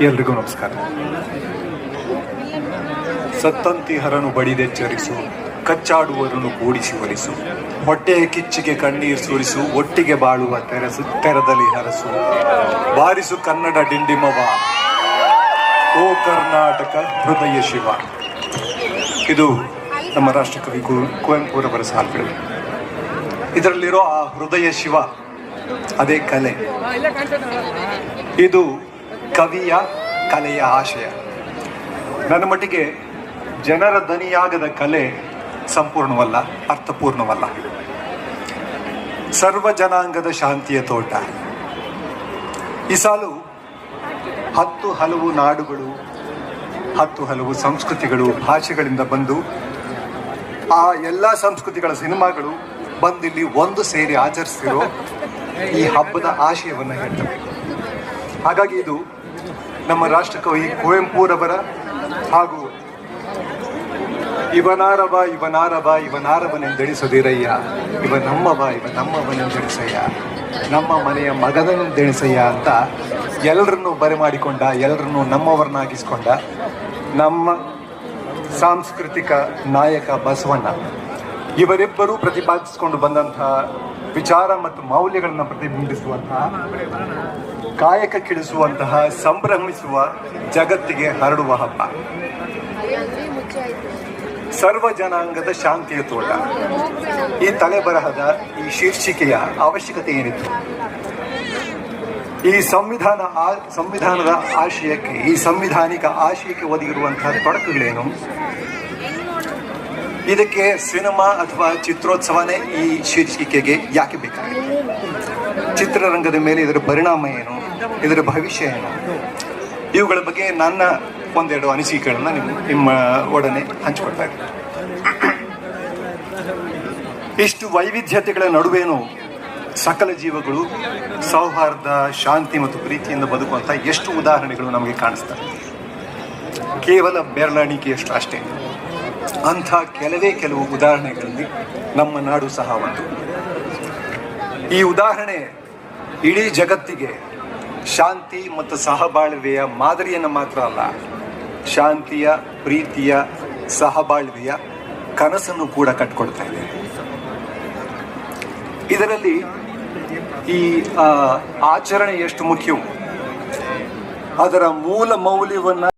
ಎಲ್ರಿಗೂ ನಮಸ್ಕಾರ. ಸತ್ತಂತಿಹರನು ಬಡಿದೆಚ್ಚರಿಸು, ಕಚ್ಚಾಡುವರನ್ನು ಕೂಡಿಸಿ ಒಲಿಸು, ಹೊಟ್ಟೆಯ ಕಿಚ್ಚಿಗೆ ಕಣ್ಣೀರು ಸುರಿಸು, ಒಟ್ಟಿಗೆ ಬಾಳುವ ತೆರದಲ್ಲಿ ಹರಸು, ಬಾರಿಸು ಕನ್ನಡ ಡಿಂಡಿಮವ, ಓ ಕರ್ನಾಟಕ ಹೃದಯ ಶಿವ. ಇದು ನಮ್ಮ ರಾಷ್ಟ್ರಕವಿ ಕುವೆಂಪುರವರ ಸಾಲುಗಳು. ಇದರಲ್ಲಿರೋ ಆ ಹೃದಯ ಶಿವ ಅದೇ ಕಲೆ. ಇದು ಕವಿಯ ಕಲೆಯ ಆಶಯ. ನನ್ನ ಮಟ್ಟಿಗೆ ಜನರ ದನಿಯಾಗದ ಕಲೆ ಸಂಪೂರ್ಣವಲ್ಲ, ಅರ್ಥಪೂರ್ಣವಲ್ಲ. ಸರ್ವ ಜನಾಂಗದ ಶಾಂತಿಯ ತೋಟ. ಈ ಸಾಲು 10 ಹಲವು ನಾಡುಗಳು, 10 ಹಲವು ಸಂಸ್ಕೃತಿಗಳು, ಭಾಷೆಗಳಿಂದ ಬಂದು ಆ ಎಲ್ಲ ಸಂಸ್ಕೃತಿಗಳ ಸಿನಿಮಾಗಳು ಬಂದಿಲ್ಲಿ ಒಂದು ಸೇರಿ ಆಚರಿಸ್ತಿರೋ ಈ ಹಬ್ಬದ ಆಶಯವನ್ನು ಹೇಳ್ತವೆ. ಹಾಗಾಗಿ ಇದು ನಮ್ಮ ರಾಷ್ಟ್ರಕವಿ ಕುವೆಂಪುರವರ ಹಾಗೂ ಇವನಾರವ ಇವನಾರವ ಇವನಾರವನೆಂದೆಣಿಸದಿರಯ್ಯ, ಇವ ನಮ್ಮವನೆಂದೆಣಿಸಯ್ಯ, ನಮ್ಮ ಮನೆಯ ಮಗನೆಂದೆಣಿಸಯ್ಯ ಅಂತ ಎಲ್ಲರನ್ನೂ ಬರೆಮಾಡಿಕೊಂಡ, ಎಲ್ಲರನ್ನೂ ನಮ್ಮವರನ್ನಾಗಿಸ್ಕೊಂಡ ನಮ್ಮ ಸಾಂಸ್ಕೃತಿಕ ನಾಯಕ ಬಸವಣ್ಣ. ಇವರಿಬ್ಬರೂ ಪ್ರತಿಪಾದಿಸಿಕೊಂಡು ಬಂದಂತಹ ವಿಚಾರ ಮತ್ತು ಮೌಲ್ಯಗಳನ್ನು ಪ್ರತಿಬಿಂಬಿಸುವಂತಹ, ಕಾಯಕ ಕಿಳಿಸುವಂತಹ, ಸಂಭ್ರಮಿಸುವ, ಜಗತ್ತಿಗೆ ಹರಡುವ ಹಬ್ಬ. ಸರ್ವ ಜನಾಂಗದ ಶಾಂತಿಯ ತೋಟ. ಈ ತಲೆಬರಹದ ಈ ಶೀರ್ಷಿಕೆಯ ಅವಶ್ಯಕತೆ ಏನಿತ್ತು? ಈ ಸಂವಿಧಾನದ ಆಶಯಕ್ಕೆ, ಈ ಸಂವಿಧಾನಿಕ ಆಶಯಕ್ಕೆ ಒದಗಿರುವಂತಹ ತೊಡಕುಗಳೇನು? ಇದಕ್ಕೆ ಸಿನಿಮಾ ಅಥವಾ ಚಿತ್ರೋತ್ಸವನೇ ಈ ಶೀರ್ಷಿಕೆಗೆ ಯಾಕೆ ಬೇಕಾಗಿದೆ? ಚಿತ್ರರಂಗದ ಮೇಲೆ ಇದರ ಪರಿಣಾಮ ಏನು? ಇದರ ಭವಿಷ್ಯ ಏನು? ಇವುಗಳ ಬಗ್ಗೆ ನನ್ನ ಒಂದೆರಡು ಅನಿಸಿಕೆಗಳನ್ನ ನಿಮ್ಮ ಒಡನೆ ಹಂಚಿಕೊಳ್ತಾ ಇದ್ದೀನಿ. ಇಷ್ಟು ವೈವಿಧ್ಯತೆಗಳ ನಡುವೇನು ಸಕಲ ಜೀವಗಳು ಸೌಹಾರ್ದ, ಶಾಂತಿ ಮತ್ತು ಪ್ರೀತಿಯಿಂದ ಬದುಕುವಂಥ ಎಷ್ಟು ಉದಾಹರಣೆಗಳು ನಮಗೆ ಕಾಣಿಸ್ತವೆ. ಕೇವಲ ಬೆರಳೆಣಿಕೆಯಷ್ಟು ಅಷ್ಟೇ. ಅಂಥ ಕೆಲವು ಉದಾಹರಣೆಗಳಲ್ಲಿ ನಮ್ಮ ನಾಡು ಸಹ ಒಂದು. ಈ ಉದಾಹರಣೆ ಇಡೀ ಜಗತ್ತಿಗೆ ಶಾಂತಿ ಮತ್ತು ಸಹಬಾಳ್ವೆಯ ಮಾದರಿಯನ್ನು ಮಾತ್ರ ಅಲ್ಲ, ಶಾಂತಿಯ, ಪ್ರೀತಿಯ, ಸಹಬಾಳ್ವೆಯ ಕನಸನ್ನು ಕೂಡ ಕಟ್ಕೊಡ್ತಾ ಇದೆ. ಇದರಲ್ಲಿ ಈ ಆಚರಣೆ ಎಷ್ಟು ಮುಖ್ಯವೋ ಅದರ ಮೂಲ ಮೌಲ್ಯವನ್ನು